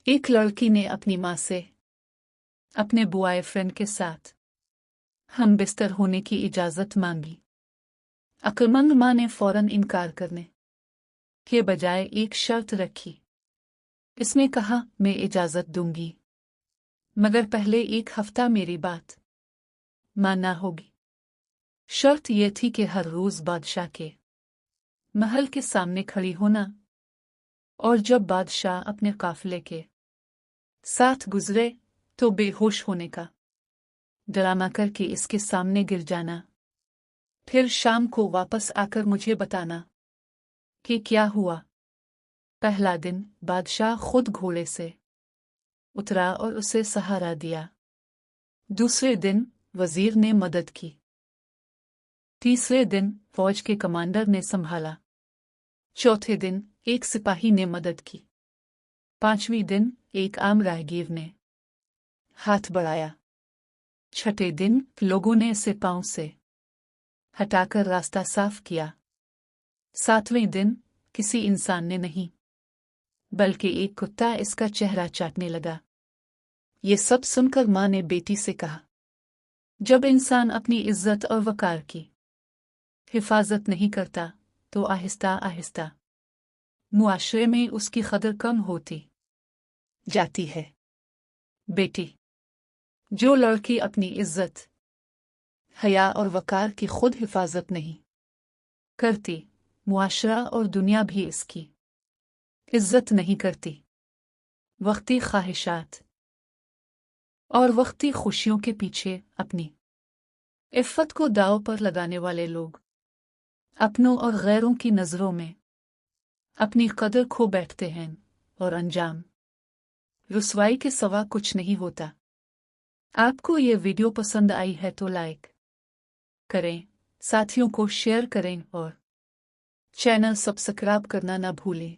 एक लड़की ने अपनी माँ से अपने बॉयफ्रेंड के साथ हम बिस्तर होने की इजाज़त मांगी। अक्लमंद माँ ने फौरन इनकार करने के बजाय एक शर्त रखी। इसमें कहा, मैं इजाज़त दूंगी, मगर पहले 1 हफ्ता मेरी बात मानना होगी। शर्त यह थी कि हर रोज़ बादशाह के महल के सामने खड़ी होना, और जब बादशाह अपने काफिले के साथ गुजरे तो बेहोश होने का ड्रामा करके इसके सामने गिर जाना। फिर शाम को वापस आकर मुझे बताना कि क्या हुआ। पहला दिन बादशाह खुद घोड़े से उतरा और उसे सहारा दिया। दूसरे दिन वजीर ने मदद की। तीसरे दिन फौज के कमांडर ने संभाला। चौथे दिन एक सिपाही ने मदद की। 5वें दिन एक आम राहगीर ने हाथ बढ़ाया। छठे दिन लोगों ने इसे पांव से हटाकर रास्ता साफ किया। 7वें दिन किसी इंसान ने नहीं, बल्कि एक कुत्ता इसका चेहरा चाटने लगा। ये सब सुनकर माँ ने बेटी से कहा, जब इंसान अपनी इज्जत और वकार की हिफाजत नहीं करता तो आहिस्ता आहिस्ता मुआशरे में उसकी कदर कम होती जाती है। बेटी, जो लड़की अपनी इज्जत, हया और वकार की खुद हिफाजत नहीं करती, मुआशरा और दुनिया भी इसकी इज्जत नहीं करती। वक्ती ख्वाहिशात और वक्ती खुशियों के पीछे अपनी इफ़्फ़त को दांव पर लगाने वाले लोग अपनों और गैरों की नज़रों में अपनी कदर खो बैठते हैं, और अंजाम रुसवाई के सिवा कुछ नहीं होता। आपको ये वीडियो पसंद आई है तो लाइक करें, साथियों को शेयर करें और चैनल सब्सक्राइब करना ना भूलें।